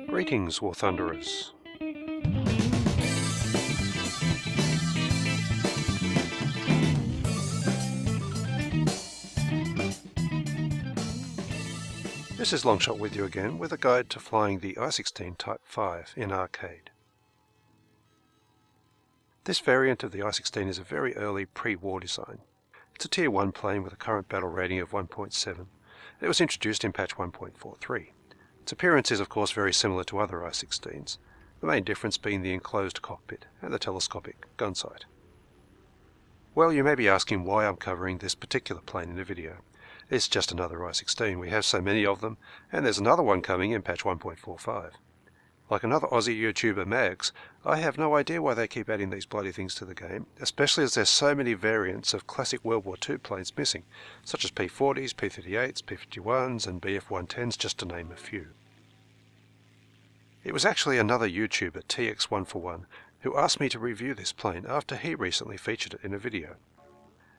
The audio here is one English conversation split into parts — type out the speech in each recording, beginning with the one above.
Greetings, War Thunderers. This is Longshot with you again with a guide to flying the I-16 Type 5 in arcade. This variant of the I-16 is a very early pre-war design. It's a Tier 1 plane with a current battle rating of 1.7. It was introduced in patch 1.43. Its appearance is of course very similar to other I-16s, the main difference being the enclosed cockpit and the telescopic gun sight. Well, you may be asking why I'm covering this particular plane in a video. It's just another I-16, we have so many of them, and there's another one coming in patch 1.45. Like another Aussie YouTuber Mags, I have no idea why they keep adding these bloody things to the game, especially as there's so many variants of classic World War II planes missing, such as P-40s, P-38s, P-51s and Bf-110s, just to name a few. It was actually another YouTuber, TX141, who asked me to review this plane after he recently featured it in a video.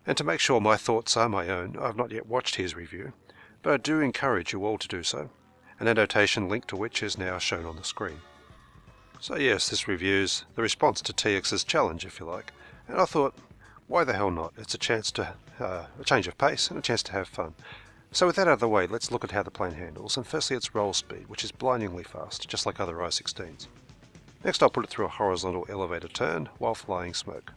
And to make sure my thoughts are my own, I've not yet watched his review, but I do encourage you all to do so, an annotation link to which is now shown on the screen. So yes, this review's the response to TX's challenge, if you like, and I thought, why the hell not? It's a chance to, a change of pace and a chance to have fun. So with that out of the way, let's look at how the plane handles, and firstly its roll speed, which is blindingly fast, just like other I-16s. Next I'll put it through a horizontal elevator turn while flying smoke.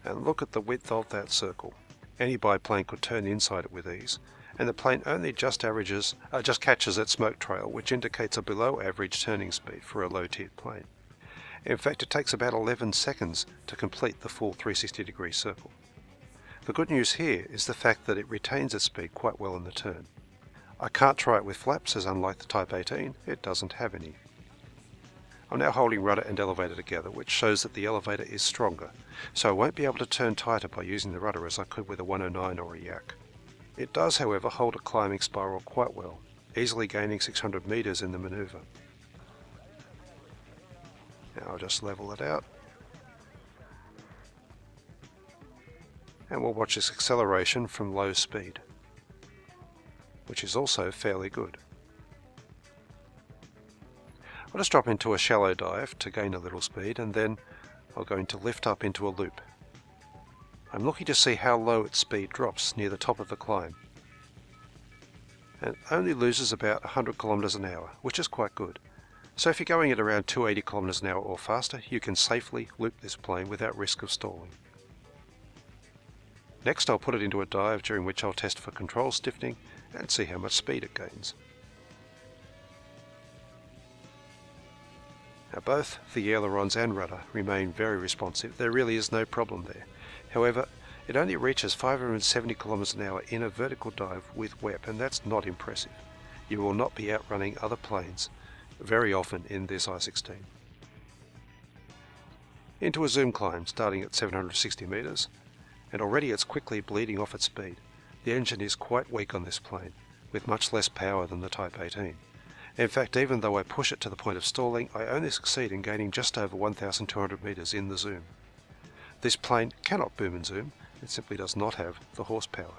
And look at the width of that circle. Any biplane could turn inside it with ease, and the plane only just catches that smoke trail, which indicates a below average turning speed for a low-tiered plane. In fact, it takes about 11 seconds to complete the full 360-degree circle. The good news here is the fact that it retains its speed quite well in the turn. I can't try it with flaps, as unlike the Type 18, it doesn't have any. I'm now holding rudder and elevator together, which shows that the elevator is stronger, so I won't be able to turn tighter by using the rudder as I could with a 109 or a Yak. It does, however, hold a climbing spiral quite well, easily gaining 600 meters in the maneuver. Now I'll just level it out. And we'll watch this acceleration from low speed, which is also fairly good. I'll just drop into a shallow dive to gain a little speed, and then I'll go into lift up into a loop. I'm looking to see how low its speed drops near the top of the climb, and it only loses about 100 kilometers an hour, which is quite good. So if you're going at around 280 kilometers an hour or faster, you can safely loop this plane without risk of stalling. Next I'll put it into a dive, during which I'll test for control stiffening and see how much speed it gains. Now both the ailerons and rudder remain very responsive, there really is no problem there. However, it only reaches 570 kilometers an hour in a vertical dive with WEP, and that's not impressive. You will not be outrunning other planes very often in this I-16. Into a zoom climb starting at 760 meters, and already it's quickly bleeding off its speed. The engine is quite weak on this plane, with much less power than the Type 18. In fact, even though I push it to the point of stalling, I only succeed in gaining just over 1,200 meters in the zoom. This plane cannot boom and zoom, it simply does not have the horsepower.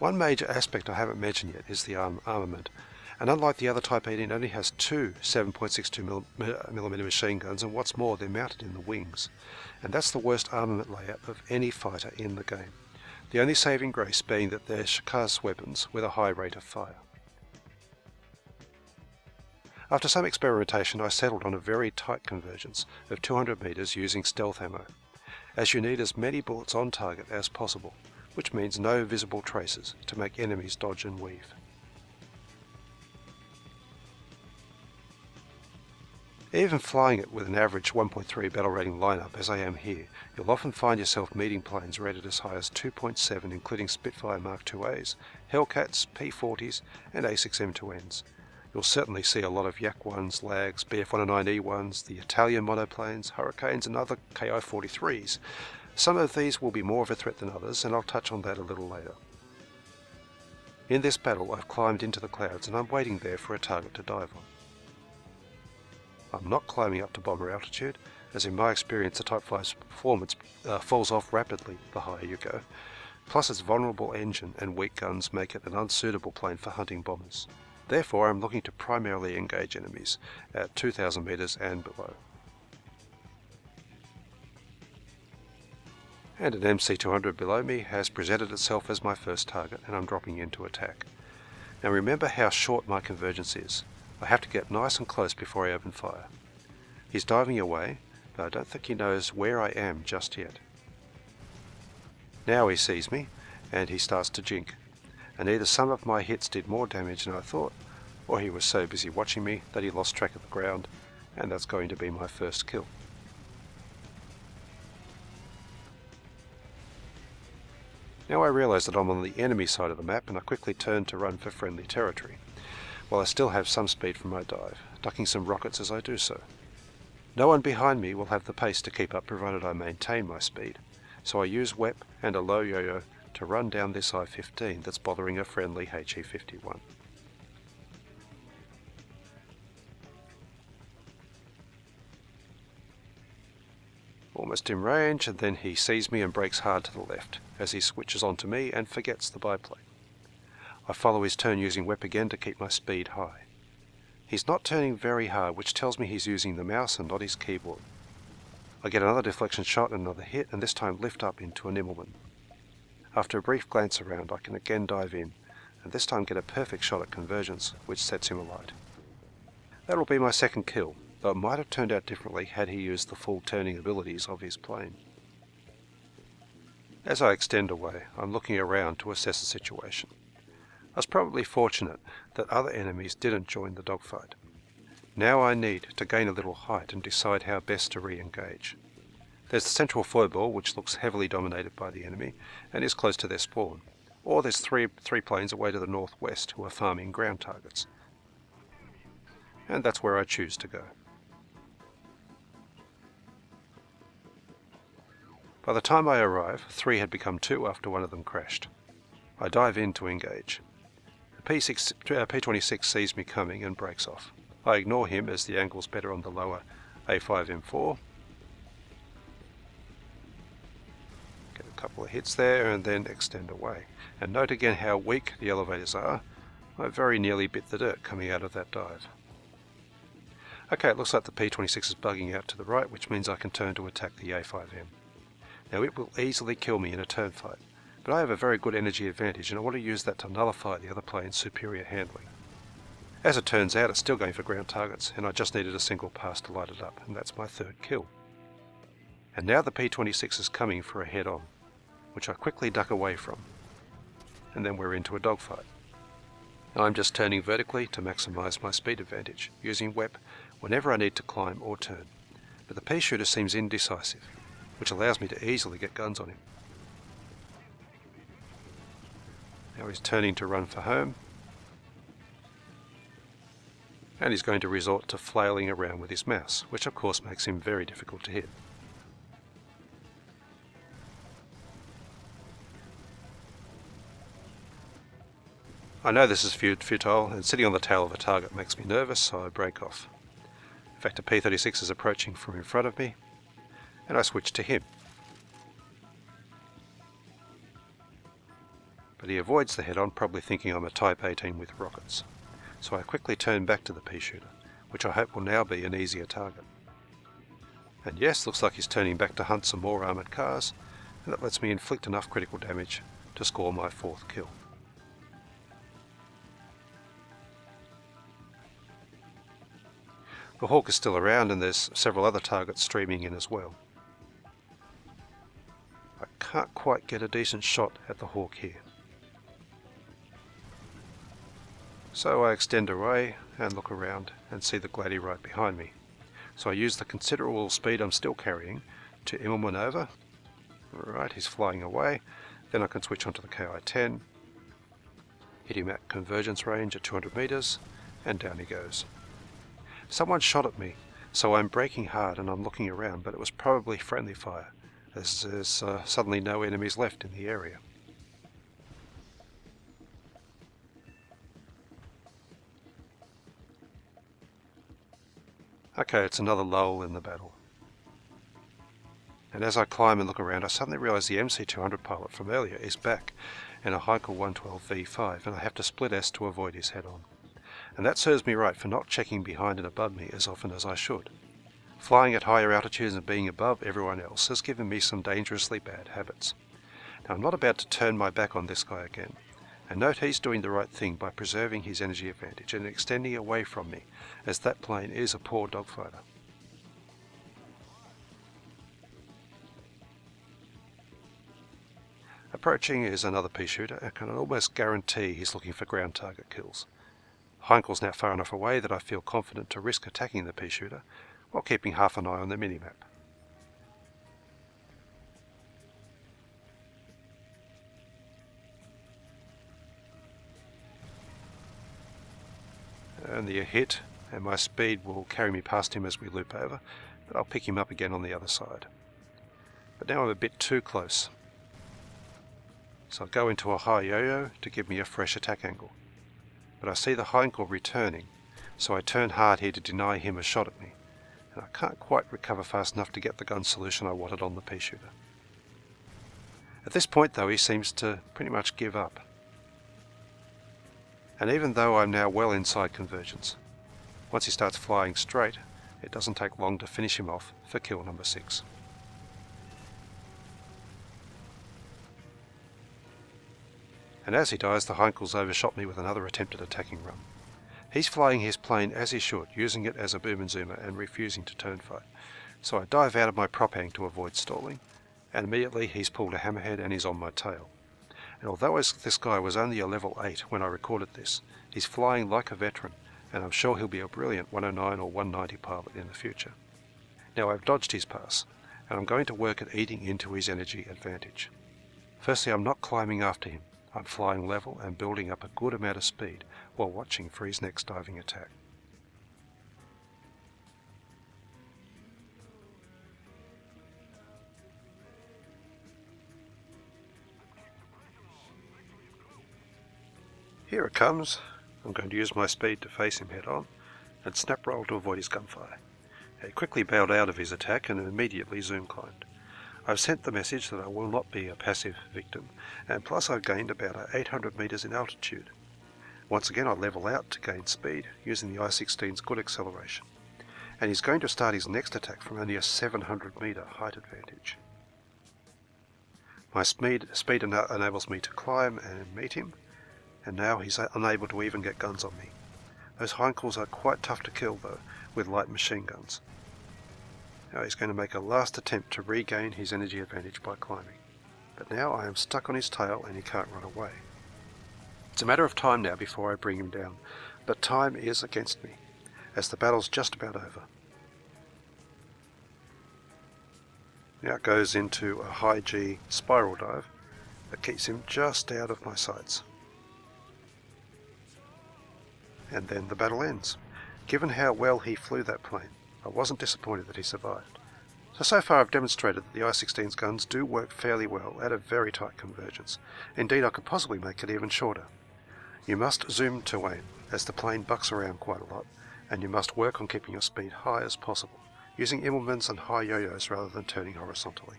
One major aspect I haven't mentioned yet is the armament, and unlike the other Type 18, it only has two 7.62mm machine guns, and what's more, they're mounted in the wings. And that's the worst armament layout of any fighter in the game. The only saving grace being that they're Shikars weapons with a high rate of fire. After some experimentation, I settled on a very tight convergence of 200 meters using stealth ammo, as you need as many bullets on target as possible, which means no visible traces to make enemies dodge and weave. Even flying it with an average 1.3 battle rating lineup, as I am here, you'll often find yourself meeting planes rated as high as 2.7, including Spitfire Mark IIAs, Hellcats, P-40s and A6M2Ns. You'll certainly see a lot of Yak-1s, Lags, Bf-109E1s, the Italian monoplanes, Hurricanes and other Ki-43s. Some of these will be more of a threat than others, and I'll touch on that a little later. In this battle I've climbed into the clouds and I'm waiting there for a target to dive on. I'm not climbing up to bomber altitude, as in my experience the Type 5's performance falls off rapidly the higher you go. plus its vulnerable engine and weak guns make it an unsuitable plane for hunting bombers. Therefore, I'm looking to primarily engage enemies at 2,000 meters and below. And an MC-200 below me has presented itself as my first target, and I'm dropping in to attack. Now remember how short my convergence is. I have to get nice and close before I open fire. He's diving away, but I don't think he knows where I am just yet. Now he sees me, and he starts to jink, and either some of my hits did more damage than I thought, or he was so busy watching me that he lost track of the ground, and that's going to be my first kill. Now I realise that I'm on the enemy side of the map, and I quickly turn to run for friendly territory, while I still have some speed from my dive, ducking some rockets as I do so. No one behind me will have the pace to keep up provided I maintain my speed, so I use WEP and a low yo-yo to run down this I-15 that's bothering a friendly HE-51. Almost in range, and then he sees me and brakes hard to the left as he switches onto me and forgets the biplane. I follow his turn using WEP again to keep my speed high. He's not turning very hard, which tells me he's using the mouse and not his keyboard. I get another deflection shot and another hit, and this time lift up into an Immelman. After a brief glance around, I can again dive in, and this time get a perfect shot at convergence, which sets him alight. That'll be my second kill, though it might have turned out differently had he used the full turning abilities of his plane. As I extend away, I'm looking around to assess the situation. I was probably fortunate that other enemies didn't join the dogfight. Now I need to gain a little height and decide how best to re-engage. There's the central foible, which looks heavily dominated by the enemy and is close to their spawn, or there's three planes away to the northwest who are farming ground targets. And that's where I choose to go. By the time I arrive, 3 had become 2 after one of them crashed. I dive in to engage. The P-26 sees me coming and breaks off. I ignore him as the angle's better on the lower A5M4. Get a couple of hits there and then extend away. And note again how weak the elevators are. I very nearly bit the dirt coming out of that dive. Okay, it looks like the P-26 is bugging out to the right, which means I can turn to attack the A5M. Now it will easily kill me in a turn fight, but I have a very good energy advantage and I want to use that to nullify the other plane's superior handling. As it turns out, it's still going for ground targets, and I just needed a single pass to light it up, and that's my third kill. And now the P-26 is coming for a head-on, which I quickly duck away from, and then we're into a dogfight. I'm just turning vertically to maximise my speed advantage, using WEP whenever I need to climb or turn, but the pea-shooter seems indecisive, which allows me to easily get guns on him. Now he's turning to run for home, and he's going to resort to flailing around with his mouse, which of course makes him very difficult to hit. I know this is futile, and sitting on the tail of a target makes me nervous, so I break off. In fact, a P-36 is approaching from in front of me, and I switch to him. But he avoids the head-on, probably thinking I'm a Type 18 with rockets. So I quickly turn back to the pea-shooter, which I hope will now be an easier target. And yes, looks like he's turning back to hunt some more armoured cars, and that lets me inflict enough critical damage to score my 4th kill. The Hawk is still around, and there's several other targets streaming in as well. I can't quite get a decent shot at the Hawk here. So I extend away and look around and see the Glady right behind me. So I use the considerable speed I'm still carrying to Immelman over. Alright, he's flying away. Then I can switch onto the KI-10, hit him at convergence range at 200 meters, and down he goes. Someone shot at me, so I'm braking hard and I'm looking around, but it was probably friendly fire, as there's suddenly no enemies left in the area. Okay, it's another lull in the battle. And as I climb and look around, I suddenly realise the MC200 pilot from earlier is back in a Heinkel 112 V5, and I have to split S to avoid his head-on. And that serves me right for not checking behind and above me as often as I should. Flying at higher altitudes and being above everyone else has given me some dangerously bad habits. Now, I'm not about to turn my back on this guy again, and note he's doing the right thing by preserving his energy advantage and extending away from me, as that plane is a poor dogfighter. Approaching is another pea shooter and can almost guarantee he's looking for ground target kills. Heinkel's now far enough away that I feel confident to risk attacking the pea shooter while keeping half an eye on the minimap. Only a hit, and my speed will carry me past him as we loop over, but I'll pick him up again on the other side. But now I'm a bit too close, so I'll go into a high yo-yo to give me a fresh attack angle. But I see the Heinkel returning, so I turn hard here to deny him a shot at me, and I can't quite recover fast enough to get the gun solution I wanted on the pea shooter. At this point though, he seems to pretty much give up. And even though I'm now well inside convergence, once he starts flying straight, it doesn't take long to finish him off for kill number 6. And as he dies, the Heinkel's overshot me with another attempted attacking run. He's flying his plane as he should, using it as a boom and zoomer and refusing to turn fight. So I dive out of my prop hang to avoid stalling, and immediately he's pulled a hammerhead and he's on my tail. And although this guy was only a level 8 when I recorded this, he's flying like a veteran, and I'm sure he'll be a brilliant 109 or 190 pilot in the future. Now I've dodged his pass, and I'm going to work at eating into his energy advantage. Firstly, I'm not climbing after him. I'm flying level and building up a good amount of speed while watching for his next diving attack. Here it comes. I'm going to use my speed to face him head on and snap roll to avoid his gunfire. He quickly bailed out of his attack and immediately zoom climbed. I've sent the message that I will not be a passive victim, and plus I've gained about 800 meters in altitude. Once again I level out to gain speed using the I-16's good acceleration, and he's going to start his next attack from only a 700 meter height advantage. My speed enables me to climb and meet him, and now he's unable to even get guns on me. Those Heinkels are quite tough to kill though, with light machine guns. Now he's going to make a last attempt to regain his energy advantage by climbing. But now I am stuck on his tail and he can't run away. It's a matter of time now before I bring him down, but time is against me, as the battle's just about over. Now it goes into a high G spiral dive that keeps him just out of my sights. And then the battle ends. Given how well he flew that plane, I wasn't disappointed that he survived. So far I've demonstrated that the I-16's guns do work fairly well at a very tight convergence. Indeed, I could possibly make it even shorter. You must zoom to aim, as the plane bucks around quite a lot, and you must work on keeping your speed high as possible, using Immelmans and high yo-yos rather than turning horizontally.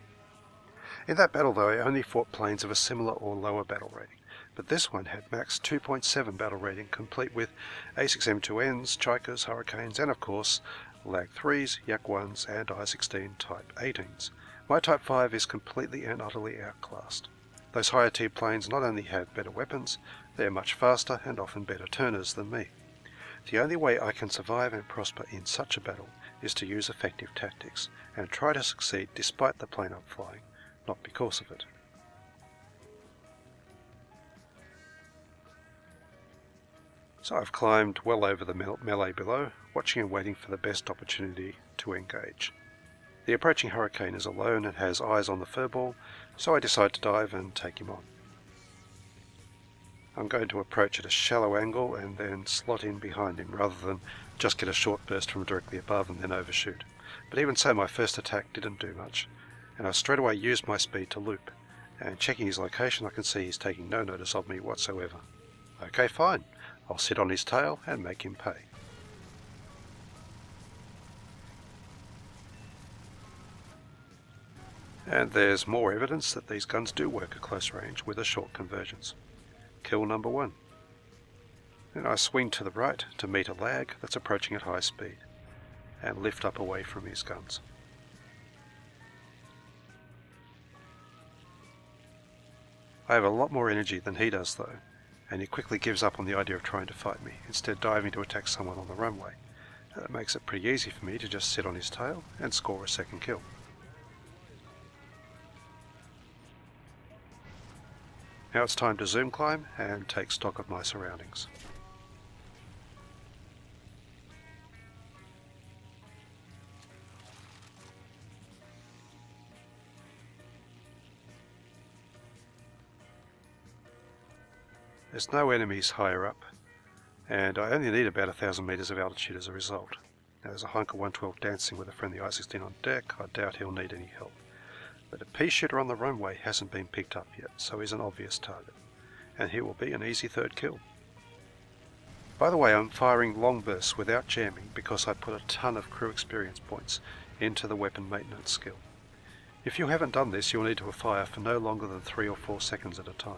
In that battle though, I only fought planes of a similar or lower battle rating, but this one had max 2.7 battle rating, complete with A6M2Ns, Chaikas, Hurricanes, and of course Lag 3s, Yak 1s, and I-16 Type 18s. My Type 5 is completely and utterly outclassed. Those higher tier planes not only have better weapons, they are much faster and often better turners than me. The only way I can survive and prosper in such a battle is to use effective tactics, and try to succeed despite the plane I'm flying, not because of it. So I've climbed well over the melee below, watching and waiting for the best opportunity to engage. The approaching Hurricane is alone and has eyes on the furball, so I decide to dive and take him on. I'm going to approach at a shallow angle and then slot in behind him, rather than just get a short burst from directly above and then overshoot. But even so, my first attack didn't do much, and I straight away used my speed to loop, and checking his location I can see he's taking no notice of me whatsoever. Okay, fine. I'll sit on his tail and make him pay. And there's more evidence that these guns do work at close range with a short convergence. Kill number 1. Then I swing to the right to meet a lag that's approaching at high speed, and lift up away from his guns. I have a lot more energy than he does though, and he quickly gives up on the idea of trying to fight me, instead diving to attack someone on the runway. That makes it pretty easy for me to just sit on his tail and score a second kill. Now it's time to zoom climb and take stock of my surroundings. There's no enemies higher up, and I only need about 1,000 meters of altitude as a result. Now there's a Hunker 112 dancing with a friendly I-16 on deck. I doubt he'll need any help. But a pea shooter on the runway hasn't been picked up yet, so he's an obvious target, and he will be an easy third kill. By the way, I'm firing long bursts without jamming because I put a ton of crew experience points into the weapon maintenance skill. If you haven't done this, you'll need to fire for no longer than 3 or 4 seconds at a time.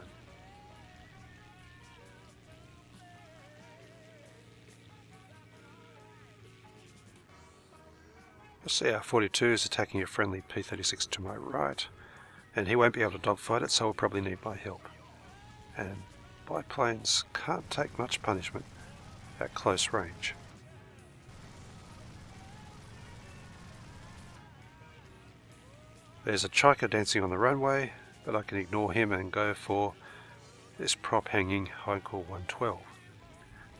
The CR-42 is attacking a friendly P-36 to my right, and he won't be able to dogfight it, so he'll probably need my help. And biplanes can't take much punishment at close range. There's a Chiker dancing on the runway, but I can ignore him and go for this prop-hanging Hunker 112,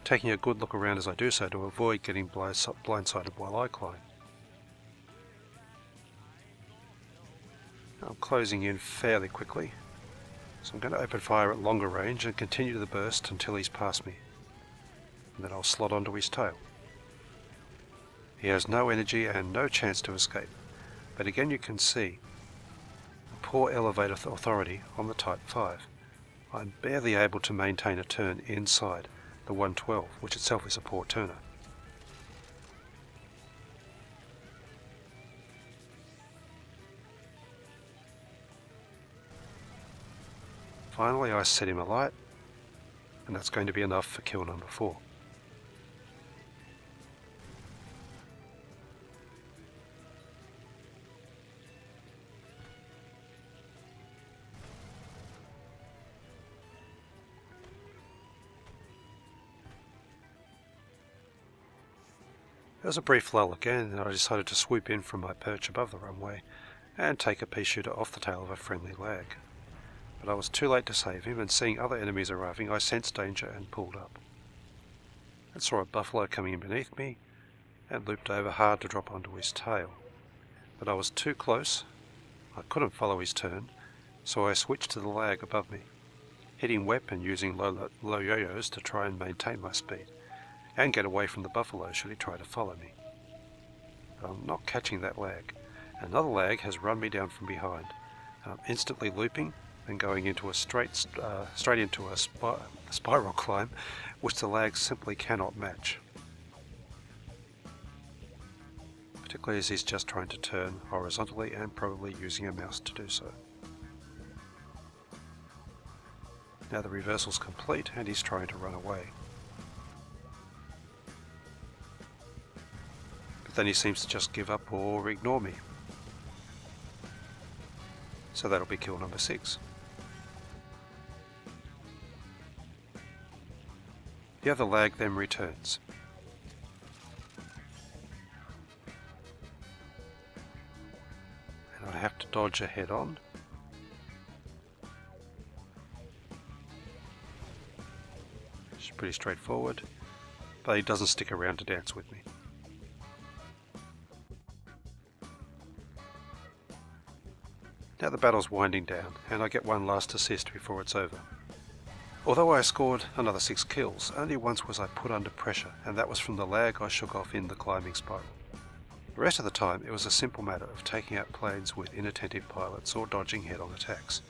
taking a good look around as I do so to avoid getting blindsided while I climb. I'm closing in fairly quickly, so I'm going to open fire at longer range and continue the burst until he's past me, and then I'll slot onto his tail. He has no energy and no chance to escape, but again you can see the poor elevator authority on the Type 5. I'm barely able to maintain a turn inside the 112, which itself is a poor turner. Finally I set him alight, and that's going to be enough for kill number 4. There was a brief lull again, and I decided to swoop in from my perch above the runway and take a pea shooter off the tail of a friendly lag. But I was too late to save him, and seeing other enemies arriving, I sensed danger and pulled up. I saw a buffalo coming in beneath me and looped over hard to drop onto his tail. But I was too close, I couldn't follow his turn, so I switched to the lag above me, hitting wep and using low yo-yos to try and maintain my speed, and get away from the buffalo should he try to follow me. But I'm not catching that lag. Another lag has run me down from behind, and I'm instantly looping and going into a straight into a spiral climb, which the lag simply cannot match. Particularly as he's just trying to turn horizontally and probably using a mouse to do so. Now the reversal's complete and he's trying to run away. But then he seems to just give up or ignore me. So that'll be kill number 6. The other lag then returns. And I have to dodge ahead on. It's pretty straightforward, but he doesn't stick around to dance with me. Now the battle's winding down, and I get one last assist before it's over. Although I scored another 6 kills, only once was I put under pressure, and that was from the lag I shook off in the climbing spiral. The rest of the time it was a simple matter of taking out planes with inattentive pilots or dodging head-on attacks.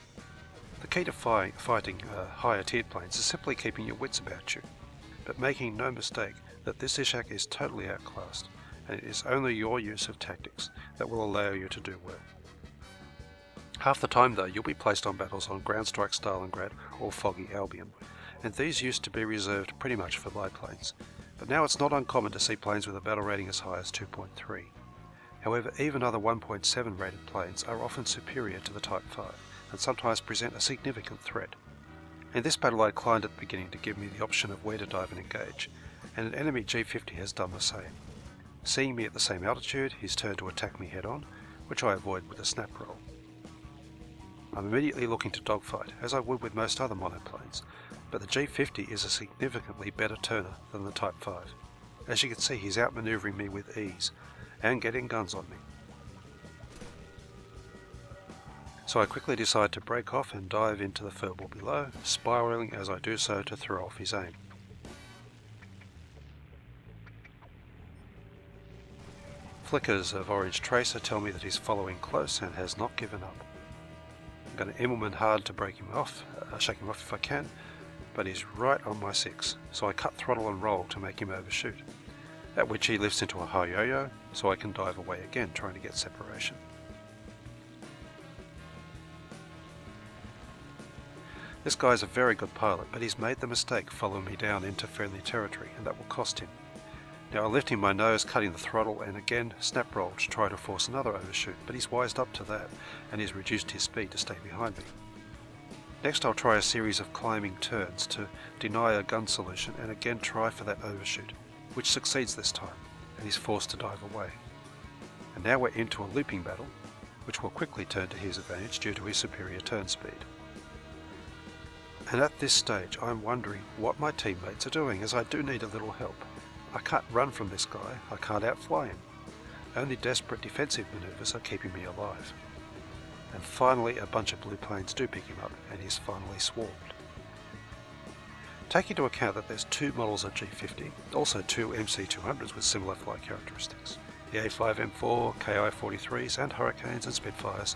The key to fighting higher tiered planes is simply keeping your wits about you, but making no mistake that this Ishak is totally outclassed, and it is only your use of tactics that will allow you to do well. Half the time though, you'll be placed on battles on Ground Strike Stalingrad or Foggy Albion, and these used to be reserved pretty much for light planes, but now it's not uncommon to see planes with a battle rating as high as 2.3. However, even other 1.7 rated planes are often superior to the Type 5, and sometimes present a significant threat. In this battle I climbed at the beginning to give me the option of where to dive and engage, and an enemy G50 has done the same. Seeing me at the same altitude, he's turned to attack me head on, which I avoid with a snap roll. I'm immediately looking to dogfight, as I would with most other monoplanes, but the G50 is a significantly better turner than the Type 5. As you can see, he's outmaneuvering me with ease, and getting guns on me. So I quickly decide to break off and dive into the furball below, spiraling as I do so to throw off his aim. Flickers of orange tracer tell me that he's following close and has not given up. I'm going to Immelman hard to break him off, shake him off if I can, but he's right on my 6, so I cut throttle and roll to make him overshoot, at which he lifts into a high yo-yo, so I can dive away again trying to get separation. This guy's a very good pilot, but he's made the mistake following me down into friendly territory, and that will cost him. Now I'm lifting my nose, cutting the throttle, and again snap roll to try to force another overshoot, but he's wised up to that, and he's reduced his speed to stay behind me. Next I'll try a series of climbing turns to deny a gun solution and again try for that overshoot, which succeeds this time, and he's forced to dive away. And now we're into a looping battle, which will quickly turn to his advantage due to his superior turn speed. And at this stage I'm wondering what my teammates are doing, as I do need a little help. I can't run from this guy, I can't outfly him. Only desperate defensive maneuvers are keeping me alive. And finally a bunch of blue planes do pick him up, and he's finally swarmed. Take into account that there's 2 models of G50, also 2 MC200s with similar flight characteristics. The A5M4, Ki-43s and Hurricanes and Spitfires,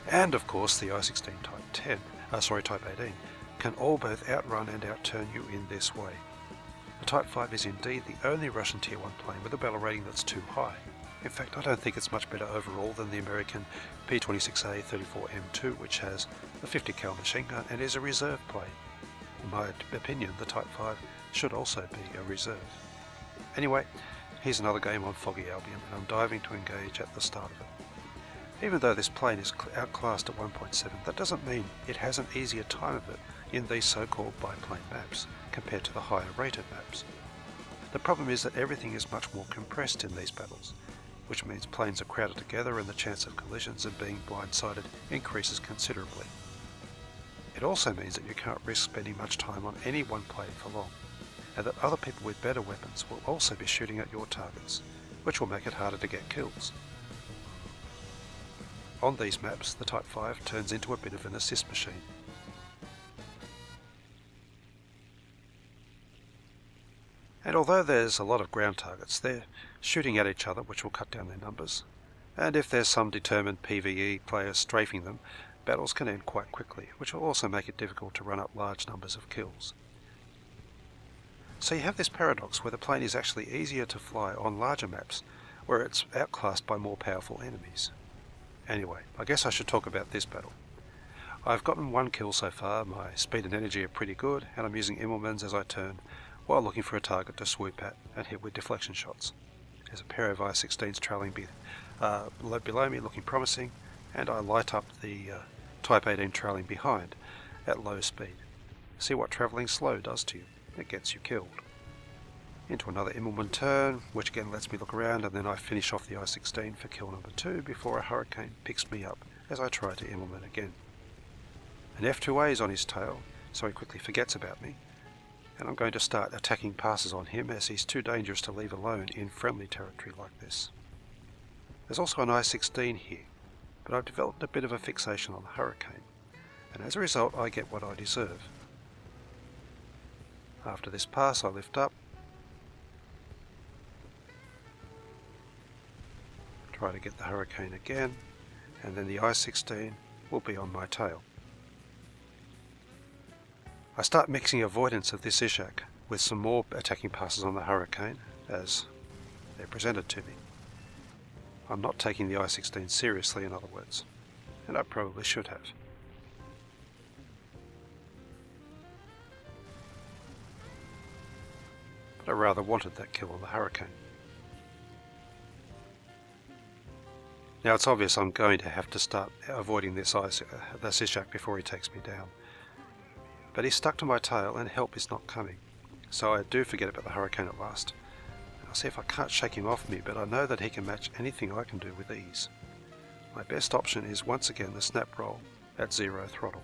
and of course the I-16 Type 18, can all both outrun and outturn you in this way. The Type 5 is indeed the only Russian Tier 1 plane with a battle rating that's too high. In fact, I don't think it's much better overall than the American P-26A 34M2, which has a 50 cal machine gun and is a reserve plane. In my opinion, the Type 5 should also be a reserve. Anyway, here's another game on Foggy Albion, and I'm diving to engage at the start of it. Even though this plane is outclassed at 1.7, that doesn't mean it has an easier time of it in these so-called biplane maps compared to the higher rated maps. The problem is that everything is much more compressed in these battles, which means planes are crowded together and the chance of collisions and being blindsided increases considerably. It also means that you can't risk spending much time on any one plane for long, and that other people with better weapons will also be shooting at your targets, which will make it harder to get kills. On these maps, the Type 5 turns into a bit of an assist machine. And although there's a lot of ground targets, they're shooting at each other, which will cut down their numbers. And if there's some determined PvE players strafing them, battles can end quite quickly, which will also make it difficult to run up large numbers of kills. So you have this paradox where the plane is actually easier to fly on larger maps, where it's outclassed by more powerful enemies. Anyway, I guess I should talk about this battle. I've gotten 1 kill so far, my speed and energy are pretty good, and I'm using Immelmans as I turn, while looking for a target to swoop at and hit with deflection shots. There's a pair of I-16s trailing below me, looking promising, and I light up the Type 18 trailing behind at low speed. See what travelling slow does to you. It gets you killed. Into another Immelman turn, which again lets me look around, and then I finish off the I-16 for kill number 2 before a Hurricane picks me up as I try to Immelman again. An F2A is on his tail, so he quickly forgets about me, and I'm going to start attacking passes on him as he's too dangerous to leave alone in friendly territory like this. There's also an I-16 here, but I've developed a bit of a fixation on the Hurricane, and as a result I get what I deserve. After this pass I lift up, try to get the Hurricane again, and then the I-16 will be on my tail. I start mixing avoidance of this Ishak with some more attacking passes on the Hurricane as they're presented to me. I'm not taking the I-16 seriously, in other words. and I probably should have. But I rather wanted that kill on the Hurricane. Now it's obvious I'm going to have to start avoiding this Ishak before he takes me down. But he's stuck to my tail and help is not coming, so I do forget about the Hurricane at last. I'll see if I can't shake him off me, but I know that he can match anything I can do with ease. My best option is once again the snap roll at 0 throttle.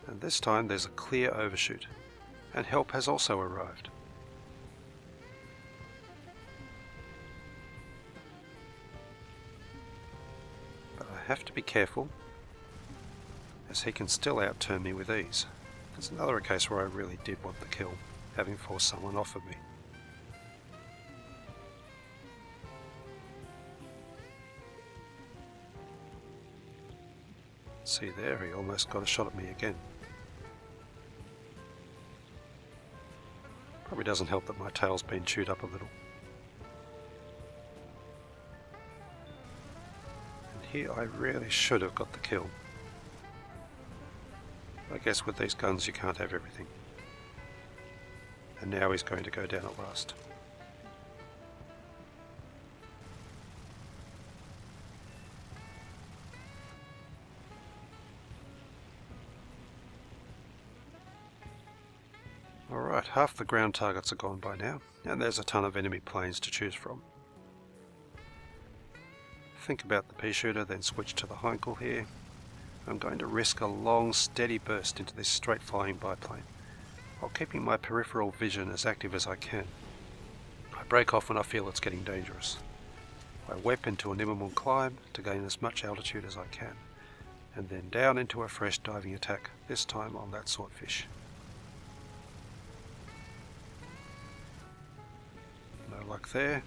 And this time there's a clear overshoot, and help has also arrived. But I have to be careful, as he can still outturn me with ease. There's another case where I really did want the kill, having forced someone off of me. See there, he almost got a shot at me again. Probably doesn't help that my tail's been chewed up a little. And here I really should have got the kill. I guess with these guns you can't have everything. And now he's going to go down at last. Alright, half the ground targets are gone by now, and there's a ton of enemy planes to choose from. Think about the pea shooter, then switch to the Heinkel here. I'm going to risk a long, steady burst into this straight flying biplane, while keeping my peripheral vision as active as I can. I break off when I feel it's getting dangerous. I whip into a minimal climb to gain as much altitude as I can, and then down into a fresh diving attack, this time on that swordfish. No luck there.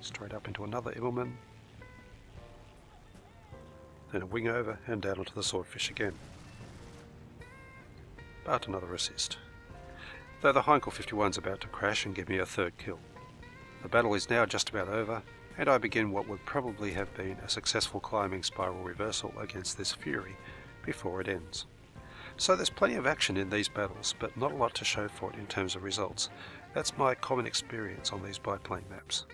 Straight up into another Immelmann. Then a wing over and down onto the swordfish again. But another assist. Though the Heinkel 51's about to crash and give me a third kill. The battle is now just about over, and I begin what would probably have been a successful climbing spiral reversal against this Fury before it ends. So there's plenty of action in these battles, but not a lot to show for it in terms of results. That's my common experience on these biplane maps.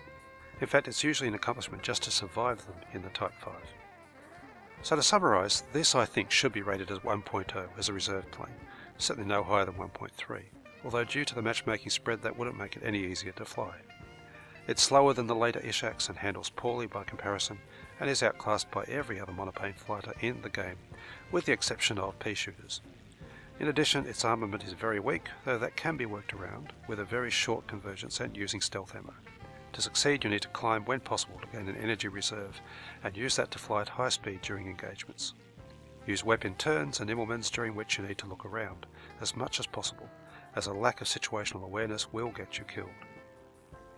In fact, it's usually an accomplishment just to survive them in the Type 5. So to summarise, this I think should be rated as 1.0 as a reserve plane, certainly no higher than 1.3, although due to the matchmaking spread that wouldn't make it any easier to fly. It's slower than the later Ishaks and handles poorly by comparison, and is outclassed by every other monoplane fighter in the game, with the exception of pea shooters. In addition, its armament is very weak, though that can be worked around with a very short convergence and using stealth ammo. To succeed, you need to climb when possible to gain an energy reserve, and use that to fly at high speed during engagements. Use weapon turns and Immelmanns during which you need to look around, as much as possible, as a lack of situational awareness will get you killed.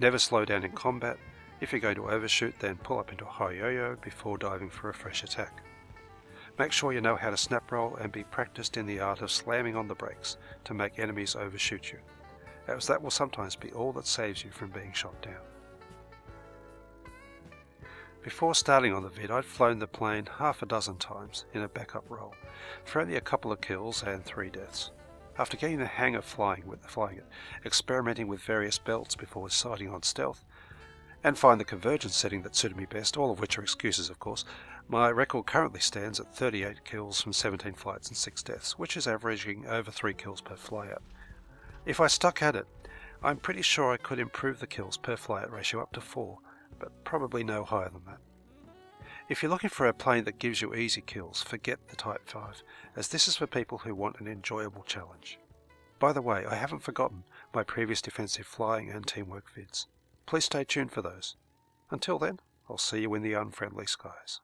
Never slow down in combat. If you're going to overshoot, then pull up into a high yo-yo before diving for a fresh attack. Make sure you know how to snap roll and be practiced in the art of slamming on the brakes to make enemies overshoot you, as that will sometimes be all that saves you from being shot down. Before starting on the vid, I'd flown the plane half a dozen times in a backup roll, for only a couple of kills and 3 deaths. After getting the hang of flying it, experimenting with various belts before deciding on stealth, and find the convergence setting that suited me best, all of which are excuses of course, my record currently stands at 38 kills from 17 flights and 6 deaths, which is averaging over 3 kills per flyout. If I stuck at it, I'm pretty sure I could improve the kills per flyout ratio up to 4, but probably no higher than that. If you're looking for a plane that gives you easy kills, forget the Type 5, as this is for people who want an enjoyable challenge. By the way, I haven't forgotten my previous defensive flying and teamwork vids. Please stay tuned for those. Until then, I'll see you in the unfriendly skies.